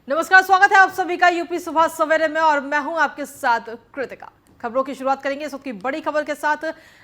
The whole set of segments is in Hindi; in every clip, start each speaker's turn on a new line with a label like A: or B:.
A: नमस्कार, स्वागत है आप सभी का यूपी सुबह सवेरे में और मैं हूं आपके साथ कृतिका। खबरों की शुरुआत करेंगे इस वक्त की बड़ी खबर के साथ।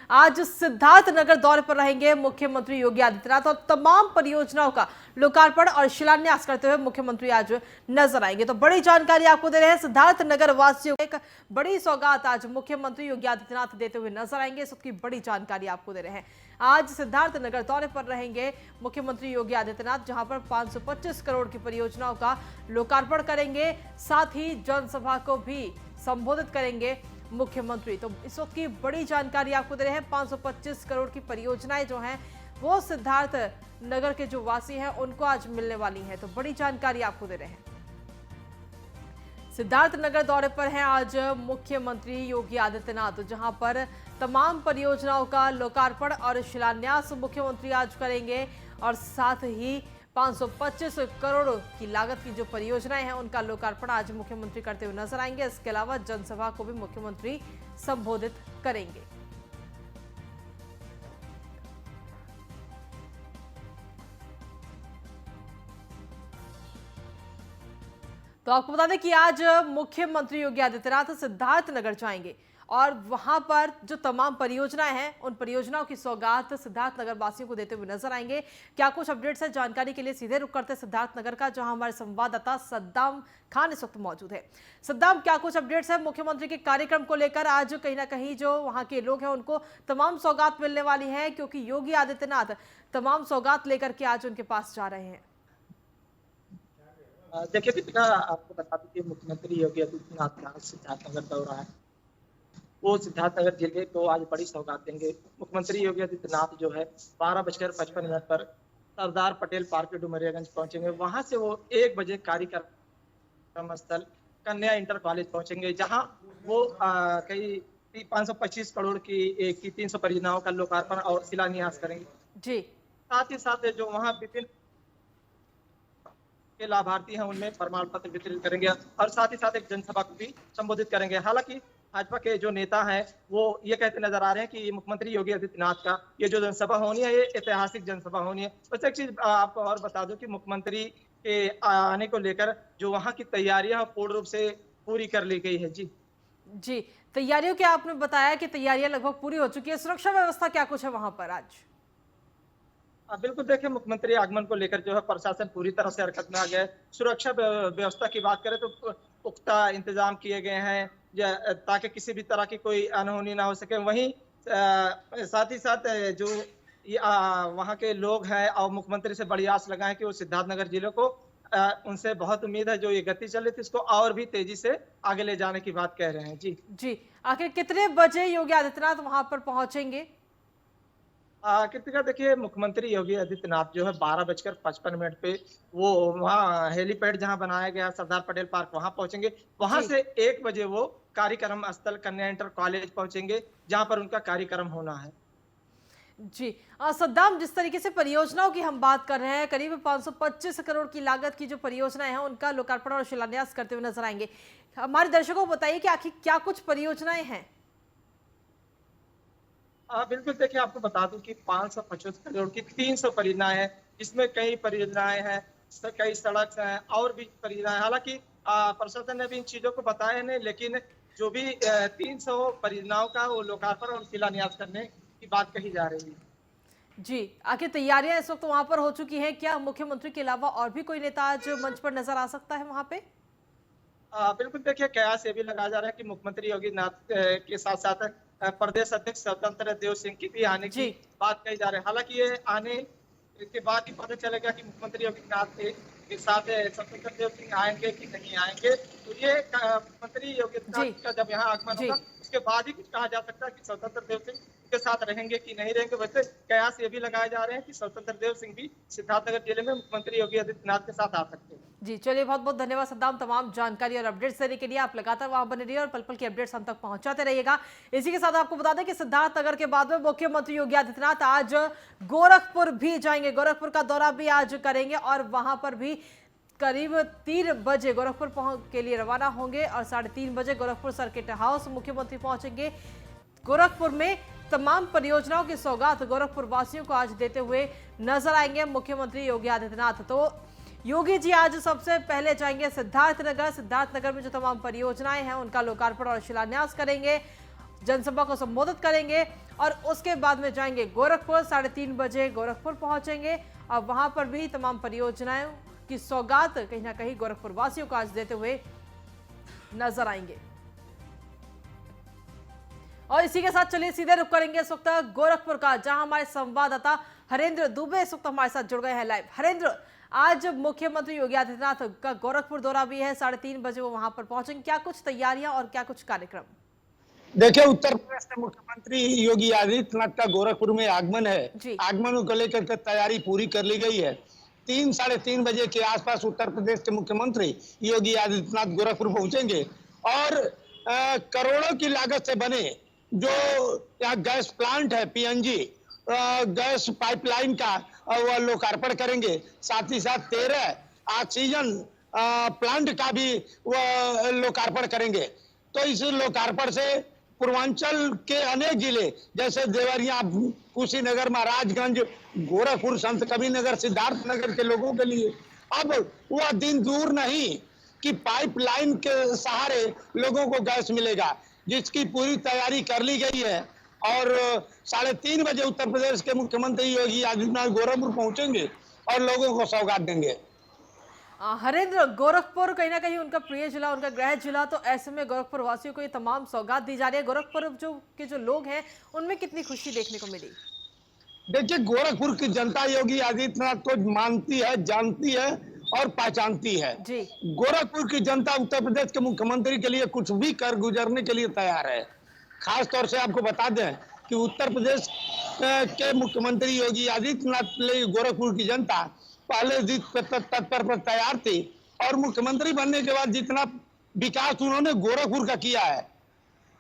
A: आज सिद्धार्थनगर दौरे पर रहेंगे मुख्यमंत्री योगी आदित्यनाथ और तमाम परियोजनाओं का लोकार्पण और शिलान्यास करते हुए मुख्यमंत्री आज नजर आएंगे। तो बड़ी जानकारी आपको दे रहे हैं, सिद्धार्थनगर वासियों को एक बड़ी सौगात आज मुख्यमंत्री योगी आदित्यनाथ देते हुए नजर आएंगे। इस वक्त की बड़ी जानकारी आपको दे रहे हैं। आज सिद्धार्थनगर दौरे पर रहेंगे मुख्यमंत्री योगी आदित्यनाथ, जहां पर 525 करोड़ की परियोजनाओं का लोकार्पण करेंगे, साथ ही जनसभा को भी संबोधित करेंगे मुख्यमंत्री। तो इस वक्त की बड़ी जानकारी आपको दे रहे हैं, 525 करोड़ की परियोजनाएं जो हैं वो सिद्धार्थ नगर के जो वासी हैं उनको आज मिलने वाली हैं। तो बड़ी जानकारी आपको दे रहे हैं। सिद्धार्थनगर दौरे पर हैं आज मुख्यमंत्री योगी आदित्यनाथ, जहां पर तमाम परियोजनाओं का लोकार्पण और शिलान्यास मुख्यमंत्री आज करेंगे और साथ ही 525 करोड़ की लागत की जो परियोजनाएं हैं उनका लोकार्पण आज मुख्यमंत्री करते हुए नजर आएंगे। इसके अलावा जनसभा को भी मुख्यमंत्री संबोधित करेंगे। तो आपको बता दें कि आज मुख्यमंत्री योगी आदित्यनाथ सिद्धार्थनगर जाएंगे और वहां पर जो तमाम परियोजनाएं हैं उन परियोजनाओं की सौगात सिद्धार्थनगर वासियों को देते हुए नजर आएंगे। क्या कुछ अपडेट्स है, जानकारी के लिए सीधे रुख करते सिद्धार्थनगर का, जहां हमारे संवाददाता सद्दाम खान इस वक्त मौजूद है। सद्दाम, क्या कुछ अपडेट्स है मुख्यमंत्री के कार्यक्रम को लेकर? आज कहीं ना कहीं जो वहां के लोग हैं उनको तमाम सौगात मिलने वाली है, क्योंकि योगी आदित्यनाथ तमाम सौगात लेकर के आज उनके पास जा रहे हैं।
B: देखिए दीपिका, आपको बता दूं कि मुख्यमंत्री योगी आदित्यनाथ का सिद्धार्थनगर दौरा है। वो सिद्धार्थनगर जिले को आज बड़ी सौगात देंगे। मुख्यमंत्री योगी आदित्यनाथ जो है 12:55 पर सरदार पटेल पार्क डुमरियागंज पहुंचेंगे। वहां से वो 1 बजे कार्यक्रम स्थल कन्या इंटर कॉलेज पहुंचेंगे, जहां वो कई 525 करोड़ की 300 परियोजनाओं का लोकार्पण और शिलान्यास करेंगे
A: जी।
B: साथ ही साथ जो वहाँ विभिन्न के लाभार्थी हैं उनमें प्रमाण पत्र वितरित करेंगे और साथ ही साथ एक जनसभा को भी संबोधित करेंगे। हालांकि भाजपा के जो नेता हैं वो ये कहते नजर आ रहे हैं कि मुख्यमंत्री योगी आदित्यनाथ का ये जो जनसभा होनी है ये ऐतिहासिक जनसभा होनी है। बस एक चीज आपको और बता दूं कि मुख्यमंत्री के आने को लेकर जो वहाँ की तैयारियां पूर्ण रूप से पूरी कर ली गई है। जी
A: जी, तैयारियों की आपने बताया कि तैयारियां लगभग पूरी हो चुकी है। सुरक्षा व्यवस्था क्या कुछ है वहां पर आज?
B: बिल्कुल, देखिए मुख्यमंत्री आगमन को लेकर जो है प्रशासन पूरी तरह से हरकत में आ गया है। सुरक्षा व्यवस्था की बात करें तो पुख्ता इंतजाम किए गए हैं ताकि किसी भी तरह की कोई अनहोनी ना हो सके। वहीं साथ ही साथ जो वहाँ के लोग हैं और मुख्यमंत्री से बड़ी आस लगाए कि वो सिद्धार्थनगर जिले को उनसे बहुत उम्मीद है जो ये गति चल रही थी इसको और भी तेजी से आगे ले जाने की बात कह रहे हैं। जी
A: जी, आखिर कितने बजे योगी आदित्यनाथ वहां पर पहुंचेंगे?
B: कृतिका, देखिए मुख्यमंत्री योगी आदित्यनाथ जो है 12:55 पे वो वहाँ हेलीपैड जहाँ बनाया गया सरदार पटेल पार्क वहां पहुंचेंगे। वहां से 1 बजे वो कार्यक्रम स्थल कन्या इंटर कॉलेज पहुंचेंगे, जहां पर उनका कार्यक्रम होना है।
A: जी, सद्दाम, जिस तरीके से परियोजनाओं की हम बात कर रहे हैं, करीब 525 करोड़ की लागत की जो परियोजनाएं हैं उनका लोकार्पण और शिलान्यास करते हुए नजर आएंगे। हमारे दर्शकों को बताइए कि आखिर क्या कुछ परियोजनाएं हैं?
B: बिल्कुल, देखिए आपको बता दूं कि 525 करोड़ की 300 परियोजनाएं हैं, जिसमें कई परियोजनाएं हैं, कई सड़क हैं और भी परियोजनाएं। हालांकि प्रशासन ने भी इन चीजों को बताया नहीं, लेकिन जो भी 300 परियोजनाओं का वो लोकार्पण और शिलान्यास करने की बात कही जा रही है।
A: जी, आखिर तैयारियां इस वक्त वहां पर हो चुकी हैं? क्या मुख्यमंत्री के अलावा और भी कोई नेता आज मंच पर नजर आ सकता है वहां पे?
B: बिल्कुल, देखिए कयास ये भी लगाया जा रहा है कि मुख्यमंत्री योगी नाथ के साथ साथ प्रदेश अध्यक्ष स्वतंत्र देव सिंह की भी आने की बात कही जा रही है। हालांकि ये आने के बाद ही पता चलेगा कि मुख्यमंत्री योगी नाथ के साथ स्वतंत्र देव सिंह आएंगे कि नहीं आएंगे। तो ये मुख्यमंत्री योगी नाथ का जब यहाँ आगमन होगा उसके बाद ही कुछ कहा जा सकता है कि स्वतंत्र देव सिंह के साथ रहेंगे कि नहीं रहेंगे। वैसे कयास ये भी लगाए जा रहे हैं कि स्वतंत्र देव सिंह भी सिद्धार्थनगर जिले में मुख्यमंत्री योगी आदित्यनाथ के साथ आ सकते हैं।
A: जी, चलिए, बहुत बहुत धन्यवाद सद्दाम, तमाम जानकारी और अपडेट्स देने के लिए। आप लगातार वहां बने रहिए और पल पल की अपडेट्स हम तक पहुंचाते रहिएगा। इसी के साथ आपको बता दें कि सिद्धार्थनगर के बाद में मुख्यमंत्री योगी आदित्यनाथ आज गोरखपुर भी जाएंगे। गोरखपुर का दौरा भी आज करेंगे और वहां पर भी करीब 3 बजे गोरखपुर के लिए रवाना होंगे और 3:30 बजे गोरखपुर सर्किट हाउस मुख्यमंत्री पहुंचेंगे। गोरखपुर में तमाम परियोजनाओं की सौगात गोरखपुर वासियों को आज देते हुए नजर आएंगे मुख्यमंत्री योगी आदित्यनाथ। तो योगी जी आज सबसे पहले जाएंगे सिद्धार्थनगर में जो तमाम परियोजनाएं हैं उनका लोकार्पण और शिलान्यास करेंगे, जनसभा को संबोधित करेंगे और उसके बाद में जाएंगे गोरखपुर। 3:30 बजे गोरखपुर पहुंचेंगे और वहां पर भी तमाम परियोजनाओं की सौगात कहीं ना कहीं गोरखपुर वासियों को आज देते हुए नजर आएंगे। और इसी के साथ चलिए सीधे रुख करेंगे इस वक्त गोरखपुर का, जहां हमारे संवाददाता हरेंद्र दुबे इस वक्त हमारे साथ जुड़ गए हैं लाइव। हरेंद्र, आज मुख्यमंत्री योगी आदित्यनाथ का गोरखपुर दौरा भी है, 3:30 बजे वो वहां पर पहुंचेंगे। क्या कुछ तैयारियां और क्या कुछ कार्यक्रम?
C: देखिए, उत्तर प्रदेश के मुख्यमंत्री योगी आदित्यनाथ का गोरखपुर में आगमन है। आगमन को लेकर के तैयारी पूरी कर ली गई है। 3-3:30 बजे के आसपास उत्तर प्रदेश के मुख्यमंत्री योगी आदित्यनाथ गोरखपुर पहुंचेंगे और करोड़ों की लागत से बने जो यहाँ गैस प्लांट है, पीएनजी गैस पाइपलाइन का वह लोकार्पण करेंगे। साथ ही साथ 13 ऑक्सीजन प्लांट का भी वह लोकार्पण करेंगे। तो इस लोकार्पण से पूर्वांचल के अनेक जिले जैसे देवरिया, कुशीनगर, महाराजगंज, गोरखपुर, संत कबीरनगर, सिद्धार्थनगर के लोगों के लिए अब वह दिन दूर नहीं कि पाइपलाइन के सहारे लोगों को गैस मिलेगा, जिसकी पूरी तैयारी कर ली गई है। और 3:30 बजे उत्तर प्रदेश के मुख्यमंत्री योगी आदित्यनाथ गोरखपुर पहुंचेंगे और लोगों को सौगात देंगे।
A: हरेंद्र, गोरखपुर कहीं ना कहीं उनका प्रिय जिला, उनका गृह जिला, तो ऐसे में गोरखपुर वासियों को ये तमाम सौगात दी जा रही है। गोरखपुर जो लोग हैं उनमें कितनी खुशी देखने को मिली?
C: देखिए, गोरखपुर की जनता योगी आदित्यनाथ को मानती है, जानती है और पहचानती है जी। गोरखपुर की जनता उत्तर प्रदेश के मुख्यमंत्री के लिए कुछ भी कर गुजरने के लिए तैयार है। खास तौर से आपको बता दें कि उत्तर प्रदेश के मुख्यमंत्री योगी आदित्यनाथ के लिए गोरखपुर की जनता पहले से तत्पर पर तैयार थी और मुख्यमंत्री बनने के बाद जितना विकास उन्होंने गोरखपुर का किया है,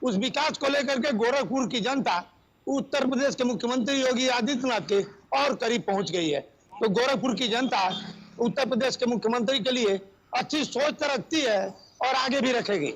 C: उस विकास को लेकर के गोरखपुर की जनता उत्तर प्रदेश के मुख्यमंत्री योगी आदित्यनाथ के और करीब पहुंच गई है। तो गोरखपुर की जनता उत्तर प्रदेश के मुख्यमंत्री के लिए अच्छी सोच रखती है और आगे भी रखेगी।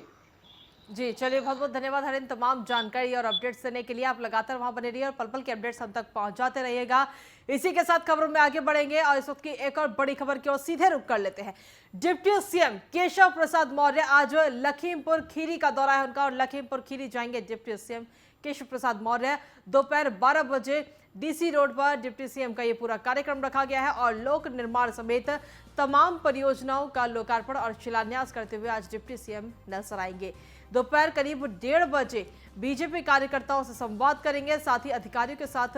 A: जी चलिए, बहुत बहुत धन्यवाद हरेंद्र, तमाम जानकारी और अपडेट्स देने के लिए। आप लगातार वहां बने रहिए और पल पल के अपडेट्स हम तक पहुंचाते रहिएगा। इसी के साथ खबरों में आगे बढ़ेंगे और इस वक्त की एक और बड़ी खबर की ओर सीधे रुख कर लेते हैं। डिप्टी सीएम केशव प्रसाद मौर्य, आज लखीमपुर खीरी का दौरा है उनका और लखीमपुर खीरी जाएंगे डिप्टी सीएम केशव प्रसाद मौर्य। दोपहर 12 बजे डीसी रोड पर डिप्टी सीएम का ये पूरा कार्यक्रम रखा गया है और लोक निर्माण समेत तमाम परियोजनाओं का लोकार्पण और शिलान्यास करते हुए आज डिप्टी सीएम नजर आएंगे। दोपहर करीब 1:30 बजे बीजेपी कार्यकर्ताओं से संवाद करेंगे, साथ ही अधिकारियों के साथ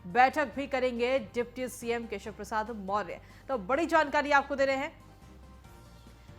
A: बैठक भी करेंगे डिप्टी सीएम केशव प्रसाद मौर्य। तो बड़ी जानकारी आपको दे रहे हैं।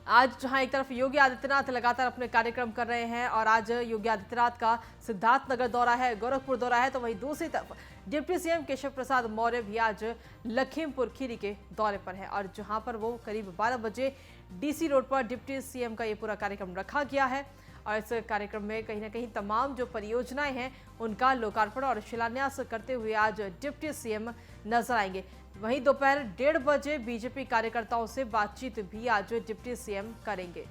A: आज जहां एक तरफ योगी आदित्यनाथ लगातार अपने कार्यक्रम कर रहे हैं और आज योगी आदित्यनाथ का सिद्धार्थनगर दौरा है, गोरखपुर दौरा है, तो वहीं दूसरी तरफ डिप्टी सीएम केशव प्रसाद मौर्य भी आज लखीमपुर खीरी के दौरे पर है और जहां पर वो करीब 12 बजे डीसी रोड पर डिप्टी सीएम का ये पूरा कार्यक्रम रखा गया है और इस कार्यक्रम में कहीं ना कहीं तमाम जो परियोजनाएं हैं उनका लोकार्पण और शिलान्यास करते हुए आज डिप्टी सीएम नजर आएंगे। वहीं दोपहर 1:30 बजे बीजेपी कार्यकर्ताओं से बातचीत भी आज डिप्टी सीएम करेंगे।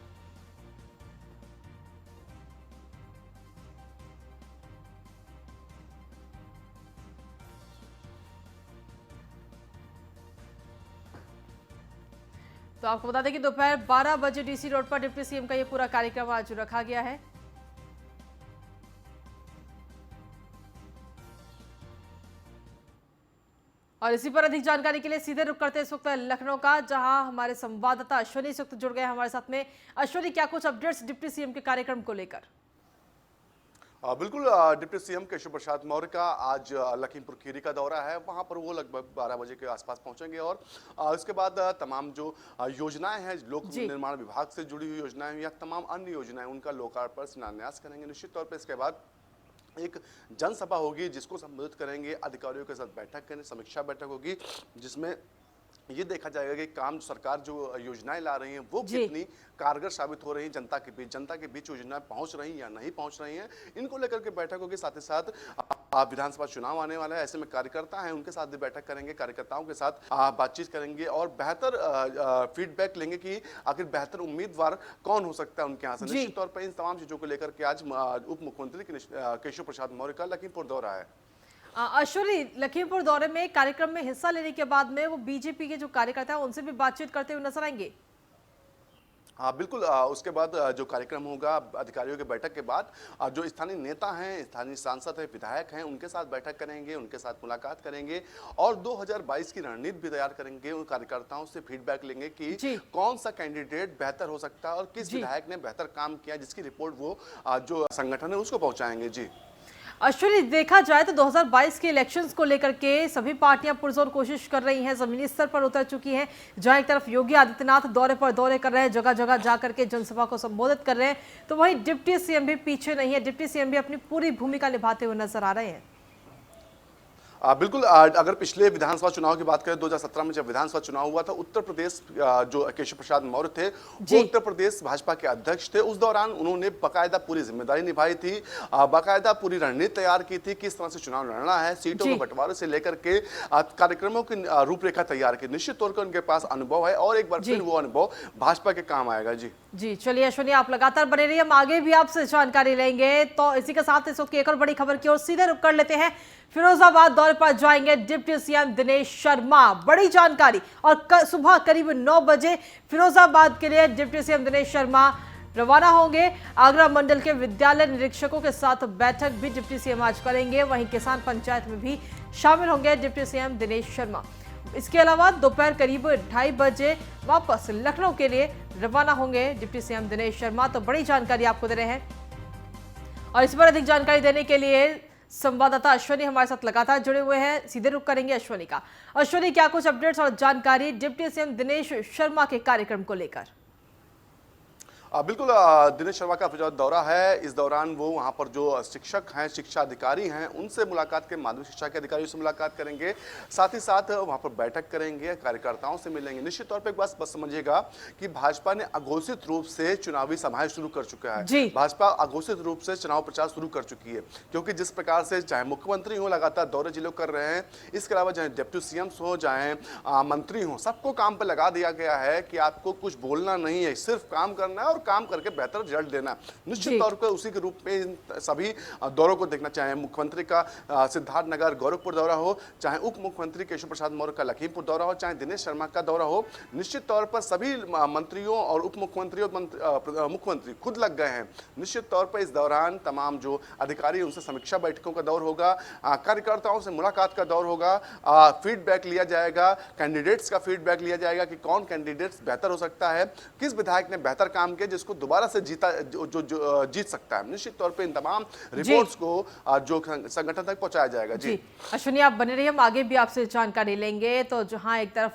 A: तो आपको बता दें कि दोपहर 12 बजे डीसी रोड पर डिप्टी सीएम का ये पूरा कार्यक्रम आज रखा गया है। और इसी पर अधिक जानकारी के लिए सीधे रुक करते हैं इस वक्त लखनऊ का, जहां हमारे संवाददाता अश्विनी इस वक्त जुड़ गए हमारे साथ में। अश्विनी, क्या कुछ अपडेट्स डिप्टी सीएम के कार्यक्रम को लेकर?
D: बिल्कुल, डिप्टी सीएम केशव प्रसाद मौर्य का आज लखीमपुर खीरी का दौरा है। वहां पर वो लगभग 12 बजे के आसपास पहुंचेंगे और उसके बाद तमाम जो योजनाएं हैं, लोक निर्माण विभाग से जुड़ी हुई योजनाएं या तमाम अन्य योजनाएं, उनका लोकार्पण शिलान्यास करेंगे। निश्चित तौर पर इसके बाद एक जनसभा होगी जिसको संबोधित करेंगे, अधिकारियों के साथ बैठक करेंगे, समीक्षा बैठक होगी जिसमें ये देखा जाएगा कि काम सरकार जो योजनाएं ला रही हैं वो कितनी कारगर साबित हो रही हैं, जनता के बीच योजनाएं पहुंच रही हैं या नहीं पहुंच रही हैं, इनको लेकर के बैठक होगी। साथ ही साथ विधानसभा चुनाव आने वाला है, ऐसे में कार्यकर्ता हैं उनके साथ भी बैठक करेंगे, कार्यकर्ताओं के साथ बातचीत करेंगे और बेहतर फीडबैक लेंगे कि आखिर बेहतर उम्मीदवार कौन हो सकता है उनके यहाँ से। निश्चित तौर पर इन तमाम चीजों को लेकर के आज उप मुख्यमंत्री केशव प्रसाद मौर्य का लखीमपुर दौरा है।
A: अश्विनी लखीमपुर दौरे में कार्यक्रम में हिस्सा लेने के बाद में वो बीजेपी के जो कार्यकर्ता हैं उनसे भी बातचीत करते हुए नजर आएंगे।
D: हाँ बिल्कुल, उसके बाद जो कार्यक्रम होगा अधिकारियों की बैठक के बाद जो स्थानीय नेता हैं, स्थानीय सांसद हैं, विधायक हैं, उनके साथ बैठक करेंगे, उनके साथ मुलाकात करेंगे और 2022 की रणनीति भी तैयार करेंगे। उन कार्यकर्ताओं से फीडबैक लेंगे कि कौन सा कैंडिडेट बेहतर हो सकता है और किस विधायक ने बेहतर काम किया, जिसकी रिपोर्ट वो जो संगठन है उसको पहुंचाएंगे। जी
A: अश्विनी, देखा जाए तो 2022 के इलेक्शंस को लेकर के सभी पार्टियां पुरजोर कोशिश कर रही हैं, जमीनी स्तर पर उतर चुकी हैं। जहां एक तरफ योगी आदित्यनाथ दौरे पर दौरे कर रहे हैं, जगह जगह जाकर के जनसभा को संबोधित कर रहे हैं, तो वहीं डिप्टी सीएम भी पीछे नहीं है। डिप्टी सीएम भी अपनी पूरी भूमिका निभाते हुए नजर आ रहे हैं।
D: बिल्कुल, अगर पिछले विधानसभा चुनाव की बात करें, 2017 में जब विधानसभा चुनाव हुआ था, उत्तर प्रदेश जो केशव प्रसाद मौर्य थे वो उत्तर प्रदेश भाजपा के अध्यक्ष थे। उस दौरान उन्होंने बाकायदा पूरी जिम्मेदारी निभाई थी, बाकायदा पूरी रणनीति तैयार की थी, किस तरह से चुनाव लड़ना है, सीटों के बंटवारे से लेकर के कार्यक्रमों की रूपरेखा तैयार की। निश्चित तौर पर उनके पास अनुभव है और एक बार फिर वो अनुभव भाजपा के काम आएगा। जी
A: चलिए अश्विनी, आप लगातार बने रहिए, हम आगे भी आपसे जानकारी लेंगे। तो इसी के साथ इस वक्त की एक और बड़ी खबर की ओर सीधे रुक कर लेते हैं। फिरोजाबाद दौरे पर जाएंगे डिप्टी सीएम दिनेश शर्मा। बड़ी जानकारी, और सुबह करीब 9 बजे फिरोजाबाद के लिए डिप्टी सीएम दिनेश शर्मा रवाना होंगे। आगरा मंडल के विद्यालय निरीक्षकों के साथ बैठक भी डिप्टी सीएम आज करेंगे। वहीं किसान पंचायत में भी शामिल होंगे डिप्टी सीएम दिनेश शर्मा। इसके अलावा दोपहर करीब 2:30 बजे वापस लखनऊ के लिए रवाना होंगे डिप्टी सीएम दिनेश शर्मा। तो बड़ी जानकारी आपको दे रहे हैं और इस पर अधिक जानकारी देने के लिए संवाददाता अश्विनी हमारे साथ लगातार जुड़े हुए हैं। सीधे रुख करेंगे अश्विनी का। अश्विनी, क्या कुछ अपडेट्स और जानकारी डिप्टी सीएम दिनेश शर्मा के कार्यक्रम को लेकर?
D: बिल्कुल, दिनेश शर्मा का जो दौरा है, इस दौरान वो वहाँ पर जो शिक्षक हैं, शिक्षा अधिकारी हैं, उनसे मुलाकात के माध्यमिक शिक्षा के अधिकारियों से मुलाकात करेंगे, साथ ही साथ वहाँ पर बैठक करेंगे, कार्यकर्ताओं से मिलेंगे। निश्चित तौर पे बस समझिएगा कि भाजपा ने अघोषित रूप से चुनावी सभाएं शुरू कर चुका है। भाजपा अघोषित रूप से चुनाव प्रचार शुरू कर चुकी है, क्योंकि जिस प्रकार से चाहे मुख्यमंत्री हो लगातार दौरे जिलों कर रहे हैं, इसके अलावा चाहे डिप्टी सीएम्स हो, चाहे मंत्री हो, सबको काम पर लगा दिया गया है कि आपको कुछ बोलना नहीं है, सिर्फ काम करना है और काम करके बेहतर रिजल्ट देना। निश्चित तौर पर उसी के रूप में इन सभी दौरों को देखना, चाहे मुख्यमंत्री का सिद्धार्थनगर गोरखपुर दौरा हो, चाहे उप मुख्यमंत्री केशव प्रसाद मौर्य का लखीमपुर दौरा हो, चाहे दिनेश शर्मा का दौरा हो, निश्चित तौर पर सभी मंत्रियों और उप मुख्यमंत्री और मुख्यमंत्री खुद लग गए हैं। निश्चित तौर पर इस दौरान तमाम जो अधिकारी उनसे समीक्षा बैठकों का दौर होगा, कार्यकर्ताओं से मुलाकात का दौर होगा, फीडबैक लिया जाएगा, कैंडिडेट्स का फीडबैक लिया जाएगा कि कौन कैंडिडेट्स बेहतर हो सकता है, किस विधायक ने बेहतर काम किया जिसको दोबारा से जीत सकता है। निश्चित तौर पे इन तमाम रिपोर्ट्स को जो संगठन तक पहुंचाया जाएगा। जी
A: अश्विनी, आप बने रहिए, हम आगे भी आपसे जानकारी लेंगे। तो जहां एक तरफ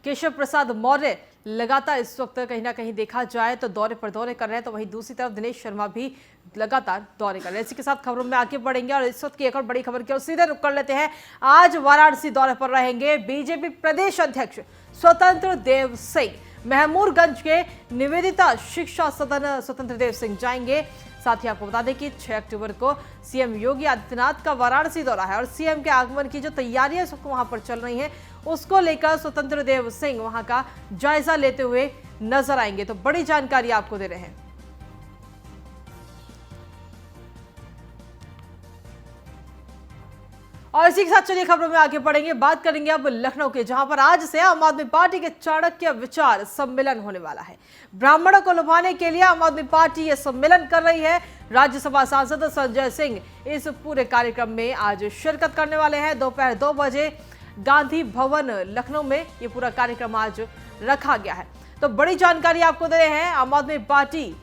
A: केशव प्रसाद मौर्य लगातार इस वक्त कहीं ना कहीं देखा जाए तो दौरे पर दौरे कर रहे हैं, तो वहीं दूसरी तरफ दिनेश शर्मा भी लगातार दौरे कर रहे हैं। इसी के साथ खबरों में आगे बढ़ेंगे और इस वक्त की एक और बड़ी खबर की ओर सीधे रुक कर लेते हैं। आज वाराणसी दौरे पर रहेंगे बीजेपी प्रदेश अध्यक्ष स्वतंत्र देव सिंह। महमूरगंज के निवेदिता शिक्षा सदन स्वतंत्र देव सिंह जाएंगे। साथ ही आपको बता दें कि 6 अक्टूबर को सीएम योगी आदित्यनाथ का वाराणसी दौरा है और सीएम के आगमन की जो तैयारियां वहां पर चल रही हैं, उसको लेकर स्वतंत्र देव सिंह वहां का जायजा लेते हुए नजर आएंगे। तो बड़ी जानकारी आपको दे रहे हैं। और इसी के साथ चलिए खबरों में आगे बढ़ेंगे। बात करेंगे अब लखनऊ के, जहां पर आज से आम आदमी पार्टी के चाणक्य विचार सम्मेलन होने वाला है। ब्राह्मणों को लुभाने के लिए आम आदमी पार्टी ये सम्मेलन कर रही है। राज्यसभा सांसद संजय सिंह इस पूरे कार्यक्रम में आज शिरकत करने वाले हैं। दोपहर 2 बजे गांधी भवन लखनऊ में ये पूरा कार्यक्रम आज रखा गया है। तो बड़ी जानकारी आपको दे रहे हैं, आम आदमी पार्टी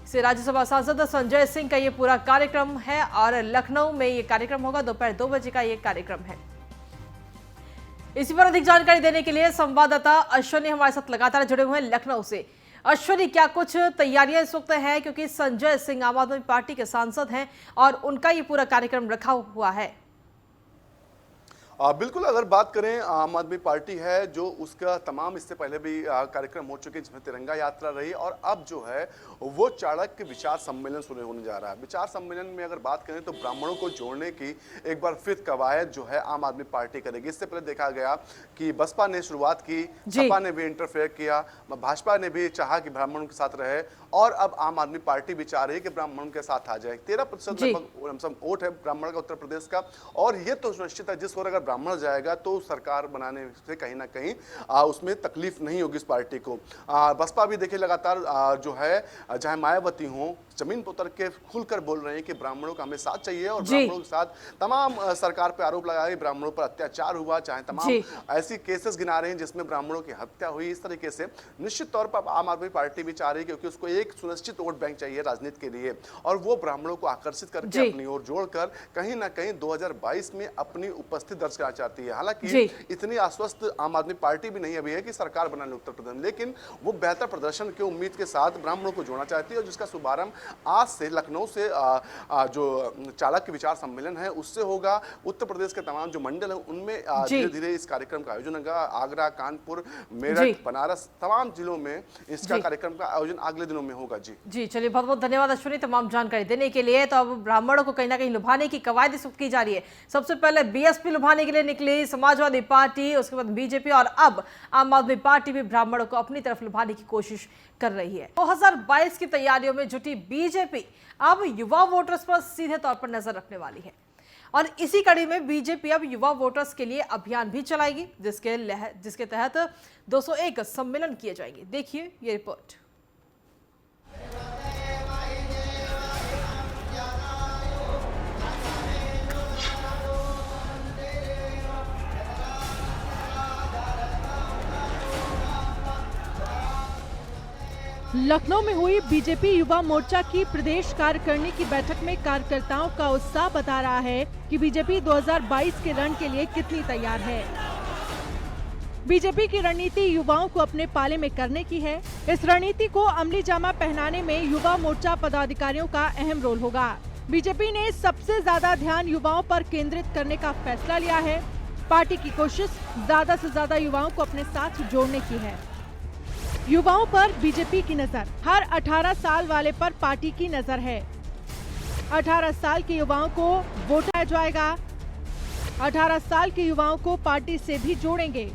A: से राज्यसभा सांसद संजय सिंह का ये पूरा कार्यक्रम है और लखनऊ में ये कार्यक्रम होगा। दोपहर 2 बजे का ये कार्यक्रम है। इसी पर अधिक जानकारी देने के लिए संवाददाता अश्विनी हमारे साथ लगातार जुड़े हुए हैं लखनऊ से। अश्विनी, क्या कुछ तैयारियां इस वक्त है, क्योंकि संजय सिंह आम आदमी पार्टी के सांसद हैं और उनका ये पूरा कार्यक्रम रखा हुआ है?
D: बिल्कुल, अगर बात करें आम आदमी पार्टी है जो उसका तमाम इससे पहले भी कार्यक्रम हो चुके हैं जिसमें तिरंगा यात्रा रही और अब जो है वो चाणक्य विचार सम्मेलन शुरू होने जा रहा है। विचार सम्मेलन में अगर बात करें तो ब्राह्मणों को जोड़ने की एक बार फिर कवायद जो है आम आदमी पार्टी करेगी। इससे पहले देखा गया कि बसपा ने शुरुआत की, सपा ने भी इंटरफेयर किया, भाजपा ने भी चाहा कि ब्राह्मणों के साथ रहे और अब आम आदमी पार्टी भी चाह रही है कि ब्राह्मणों के साथ आ जाए। 13% लगभग वोट है ब्राह्मण का उत्तर प्रदेश का और ये तो सुनिश्चित है जिस ओर अगर ब्राह्मण जाएगा तो सरकार बनाने से कहीं ना कहीं उसमें तकलीफ नहीं होगी इस पार्टी को। बसपा भी देखिए लगातार जो है चाहे मायावती हो जमीन पर उतर के खुलकर बोल रहे हैं कि ब्राह्मणों का हमें साथ चाहिए और ब्राह्मणों के साथ तमाम सरकार पे आरोप लगाए ब्राह्मणों पर अत्याचार हुआ, चाहे तमाम ऐसी केसेस गिना रहे हैं जिसमें ब्राह्मणों की हत्या हुई। इस तरीके से निश्चित तौर पर आम आदमी पार्टी भी चाह रही है क्योंकि उसको एक सुनिश्चित वोट बैंक चाहिए राजनीति के लिए और वो ब्राह्मणों को आकर्षित करके अपनी ओर जोड़कर कहीं ना कहीं 2022 में अपनी उपस्थिति दर्ज करना चाहती है। हालांकि इतनी आश्वस्त आम आदमी पार्टी भी नहीं अभी है कि सरकार बनाने उत्तर प्रदेश में, लेकिन वो बेहतर प्रदर्शन की उम्मीद के साथ ब्राह्मणों को जोड़ना चाहती है और जिसका शुभारंभ आज से लखनऊ से जो चाणक्य विचार सम्मेलन है उससे होगा। उत्तर प्रदेश के तमाम जो मंडल है उनमें धीरे धीरे इस कार्यक्रम का आयोजन होगा। आगरा, कानपुर, मेरठ, बनारस तमाम जिलों में इसका कार्यक्रम का आयोजन अगले दिनों में होगा। जी
A: चलिए, बहुत बहुत धन्यवाद अश्विनी तमाम जानकारी देने के लिए। तो अब ब्राह्मणों को कहीं ना कहीं लुभाने की कवायद इस वक्त की जा रही है। सबसे पहले बीएसपी लुभाने के लिए निकली, समाजवादी पार्टी, उसके बाद बीजेपी और अब आम आदमी पार्टी भी ब्राह्मणों को अपनी तरफ लुभाने की कोशिश कर रही है। 2022 की तैयारियों में जुटी बीजेपी अब युवा वोटर्स पर सीधे तौर पर नजर रखने वाली है और इसी कड़ी में बीजेपी अब युवा वोटर्स के लिए अभियान भी चलाएगी जिसके तहत 201 सम्मेलन किए जाएंगे। देखिए ये रिपोर्ट।
E: लखनऊ में हुई बीजेपी युवा मोर्चा की प्रदेश कार्यकारिणी की बैठक में कार्यकर्ताओं का उत्साह बता रहा है कि बीजेपी 2022 के रण के लिए कितनी तैयार है। बीजेपी की रणनीति युवाओं को अपने पाले में करने की है। इस रणनीति को अमली जामा पहनाने में युवा मोर्चा पदाधिकारियों का अहम रोल होगा। बीजेपी ने सबसे ज्यादा ध्यान युवाओं पर केंद्रित करने का फैसला लिया है। पार्टी की कोशिश ज्यादा से ज्यादा युवाओं को अपने साथ जोड़ने की है। युवाओं पर बीजेपी की नजर, हर 18 साल वाले पर पार्टी की नजर है। 18 साल के युवाओं को वोट दिया जाएगा। 18 साल के युवाओं को पार्टी से भी जोड़ेंगे।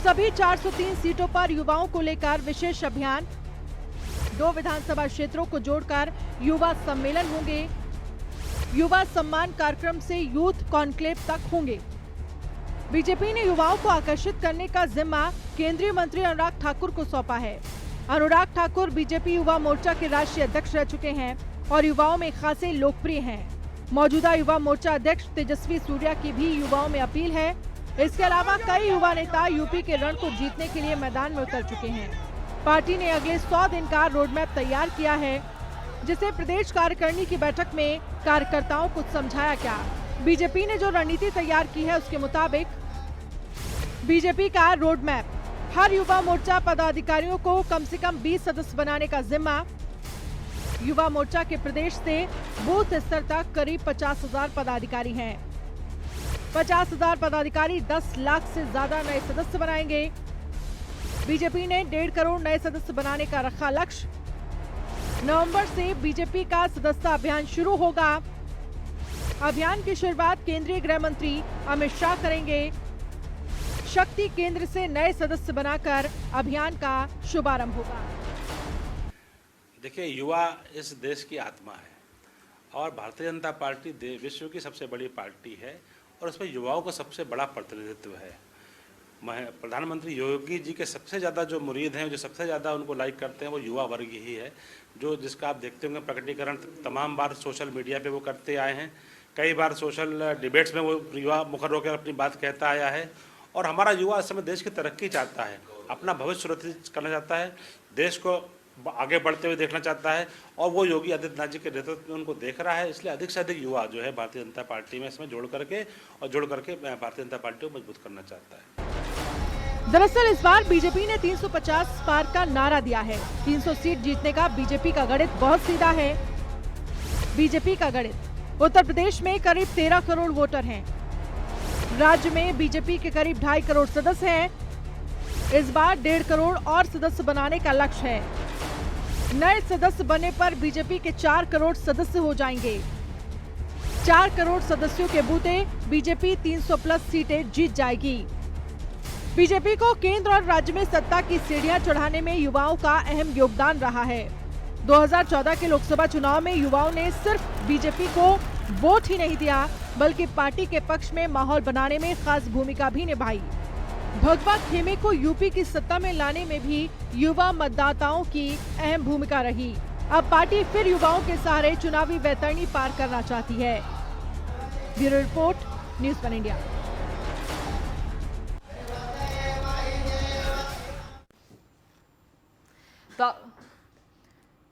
E: सभी 403 सीटों पर युवाओं को लेकर विशेष अभियान। 2 विधानसभा क्षेत्रों को जोड़कर युवा सम्मेलन होंगे। युवा सम्मान कार्यक्रम से यूथ कॉन्क्लेव तक होंगे। बीजेपी ने युवाओं को आकर्षित करने का जिम्मा केंद्रीय मंत्री अनुराग ठाकुर को सौंपा है। अनुराग ठाकुर बीजेपी युवा मोर्चा के राष्ट्रीय अध्यक्ष रह चुके हैं और युवाओं में खासे लोकप्रिय हैं। मौजूदा युवा मोर्चा अध्यक्ष तेजस्वी सूर्या की भी युवाओं में अपील है। इसके अलावा कई युवा नेता यूपी के रण को जीतने के लिए मैदान में उतर चुके हैं। पार्टी ने अगले 100 दिन का रोडमैप तैयार किया है, जिसे प्रदेश कार्यकारिणी की बैठक में कार्यकर्ताओं को समझाया गया। बीजेपी ने जो रणनीति तैयार की है उसके मुताबिक बीजेपी का रोड मैप, हर युवा मोर्चा पदाधिकारियों को कम से कम 20 सदस्य बनाने का जिम्मा। युवा मोर्चा के प्रदेश से बूथ स्तर तक करीब 50,000 पदाधिकारी हैं। 50,000 पदाधिकारी 10 लाख से ज्यादा नए सदस्य बनाएंगे। बीजेपी ने 1.5 करोड़ नए सदस्य बनाने का रखा लक्ष्य। नवंबर से बीजेपी का सदस्यता अभियान शुरू होगा। अभियान की शुरुआत केंद्रीय गृह मंत्री अमित शाह करेंगे। शक्ति केंद्र से नए सदस्य बनाकर अभियान का शुभारंभ होगा।
F: देखिए, युवा इस देश की आत्मा है और भारतीय जनता पार्टी विश्व की सबसे बड़ी पार्टी है और उसमें युवाओं का सबसे बड़ा प्रतिनिधित्व है। प्रधानमंत्री योगी जी के सबसे ज़्यादा जो मुरीद हैं, जो सबसे ज़्यादा उनको लाइक करते हैं, वो युवा वर्ग ही है, जिसका आप देखते होंगे प्रकटीकरण तमाम बार सोशल मीडिया पे वो करते आए हैं। कई बार सोशल डिबेट्स में वो युवा मुखर होकर अपनी बात कहता आया है और हमारा युवा इस समय देश की तरक्की चाहता है, अपना भविष्य सुरक्षित करना चाहता है, देश को आगे बढ़ते हुए देखना चाहता है और वो योगी आदित्यनाथ जी के नेतृत्व में उनको देख रहा है। इसलिए अधिक से अधिक युवा जो है भारतीय जनता पार्टी में इसमें जोड़ करके भारतीय जनता पार्टी को मजबूत करना चाहता है।
E: दरअसल इस बार बीजेपी ने 350 पार का नारा दिया है। 300 सीट जीतने का बीजेपी का गणित बहुत सीधा है। बीजेपी का गणित, उत्तर प्रदेश में करीब 13 करोड़ वोटर हैं। राज्य में बीजेपी के करीब 2.5 करोड़ सदस्य हैं। इस बार 1.5 करोड़ और सदस्य बनाने का लक्ष्य है। नए सदस्य बनने पर बीजेपी के 4 करोड़ सदस्य हो जाएंगे। 4 करोड़ सदस्यों के बूते बीजेपी 300 प्लस सीटें जीत जाएगी। बीजेपी को केंद्र और राज्य में सत्ता की सीढ़ियां चढ़ाने में युवाओं का अहम योगदान रहा है। 2014 के लोकसभा चुनाव में युवाओं ने सिर्फ बीजेपी को वोट ही नहीं दिया, बल्कि पार्टी के पक्ष में माहौल बनाने में खास भूमिका भी निभाई। भगवा खेमे को यूपी की सत्ता में लाने में भी युवा मतदाताओं की अहम भूमिका रही। अब पार्टी फिर युवाओं के सहारे चुनावी वैतरणी पार करना चाहती है। Bureau report, news one India.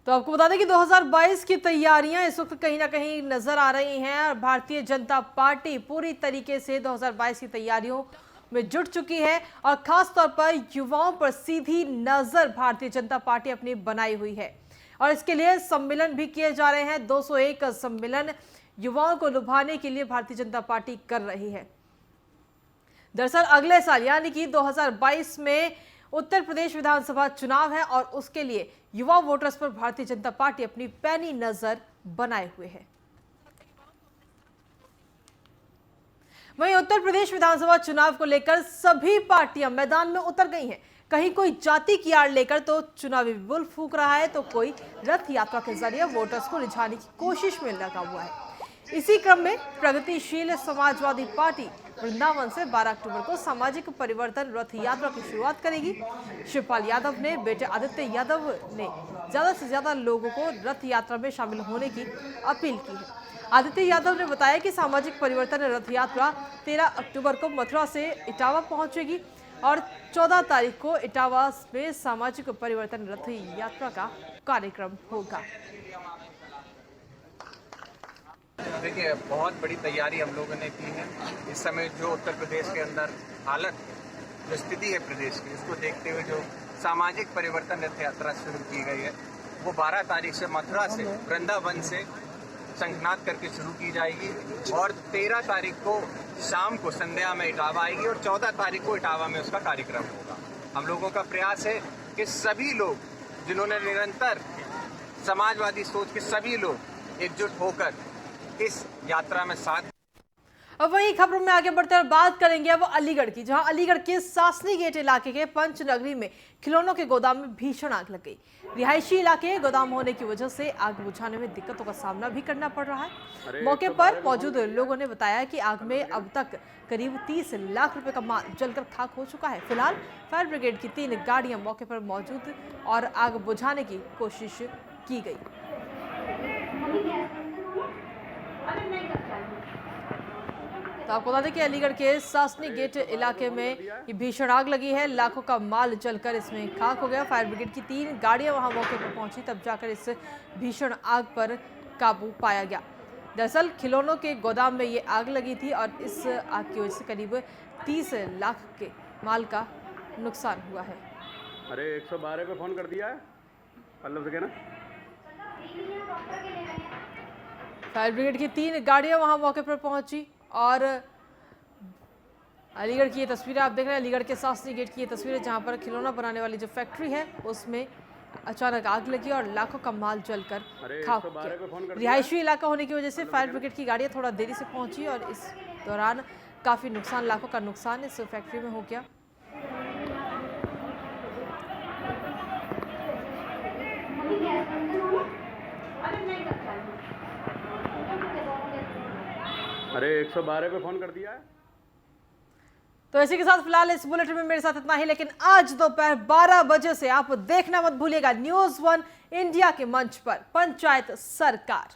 A: तो आपको बता दें कि 2022 की तैयारियां इस वक्त कहीं ना कहीं नजर आ रही हैं और भारतीय जनता पार्टी पूरी तरीके से 2022 की तैयारियों में जुट चुकी है और खास तौर पर युवाओं पर सीधी नजर भारतीय जनता पार्टी अपनी बनाई हुई है और इसके लिए सम्मेलन भी किए जा रहे हैं। 201 सम्मेलन युवाओं को लुभाने के लिए भारतीय जनता पार्टी कर रही है। दरअसल अगले साल यानी कि 2022 में उत्तर प्रदेश विधानसभा चुनाव है और उसके लिए युवा वोटर्स पर भारतीय जनता पार्टी अपनी पैनी नजर बनाए हुए है। वहीं उत्तर प्रदेश विधानसभा चुनाव को लेकर सभी पार्टियां मैदान में उतर गई हैं। कहीं कोई जाति की आड़ लेकर तो चुनावी बुल फूंक रहा है, तो कोई रथ यात्रा के जरिए वोटर्स को रिझाने की कोशिश में लगा हुआ है। इसी क्रम में प्रगतिशील समाजवादी पार्टी वृंदावन से 12 अक्टूबर को सामाजिक परिवर्तन रथ यात्रा की शुरुआत करेगी। शिवपाल यादव ने बेटे आदित्य यादव ने ज्यादा से ज्यादा लोगों को रथ यात्रा में शामिल होने की अपील की है। आदित्य यादव ने बताया कि सामाजिक परिवर्तन रथ यात्रा 13 अक्टूबर को मथुरा से इटावा पहुंचेगी और 14 तारीख को इटावा में सामाजिक परिवर्तन रथ यात्रा का कार्यक्रम होगा।
G: देखिए, बहुत बड़ी तैयारी हम लोगों ने की है। इस समय जो उत्तर प्रदेश के अंदर हालत, जो स्थिति है प्रदेश की, उसको देखते हुए जो सामाजिक परिवर्तन रथ यात्रा शुरू की गई है, वो 12 तारीख से मथुरा से वृंदावन से शंखनाद करके शुरू की जाएगी और 13 तारीख को शाम को संध्या में इटावा आएगी और 14 तारीख को इटावा में उसका कार्यक्रम होगा। हम लोगों का प्रयास है कि सभी लोग, जिन्होंने निरंतर समाजवादी सोच के सभी लोग एकजुट होकर इस यात्रा में साथ।
A: अब वही खबरों में आगे बढ़ते और बात करेंगे अब अलीगढ़ की, जहां अलीगढ़ के सासनी गेट इलाके के पंचनगरी में खिलौनों के गोदाम में भीषण आग लग गई। रिहायशी इलाके गोदाम होने की वजह से आग बुझाने में दिक्कतों का सामना भी करना पड़ रहा है। मौके पर मौजूद लोगों ने बताया कि आग में अब तक करीब 30 लाख रुपए का माल जलकर खाक हो चुका है। फिलहाल फायर ब्रिगेड की 3 गाड़ियां मौके पर मौजूद और आग बुझाने की कोशिश की गई। तो आपको बता दें कि अलीगढ़ के सासनी गेट इलाके में ये भीषण आग लगी है। लाखों का माल जलकर इसमें खाक हो गया। फायर ब्रिगेड की 3 गाड़ियां वहां मौके पर पहुंची, तब जाकर इस भीषण आग पर काबू पाया गया। दरअसल खिलौनों के गोदाम में ये आग लगी थी और इस आग की वजह से करीब 30 लाख के माल का नुकसान हुआ है।
H: अरे 112 पे फोन कर दिया है पल्लव से, ना
A: फायर ब्रिगेड की 3 गाड़ियां वहां मौके पर पहुंची और अलीगढ़ की ये तस्वीरें आप देख रहे हैं। अलीगढ़ के सासनी गेट की ये तस्वीरें, जहां पर खिलौना बनाने वाली जो फैक्ट्री है उसमें अचानक आग लगी और लाखों का माल जलकर खाक हो गया। रिहायशी इलाका होने की वजह से फायर ब्रिगेड की गाड़ियां थोड़ा देरी से पहुंची और इस दौरान काफी नुकसान, लाखों का नुकसान इस फैक्ट्री में हो गया।
H: अरे 112 पे फोन कर दिया है।
A: तो इसी के साथ फिलहाल इस बुलेटिन में मेरे साथ इतना ही, लेकिन आज दोपहर 12 बजे से आप देखना मत भूलिएगा न्यूज़ वन इंडिया के मंच पर पंचायत सरकार।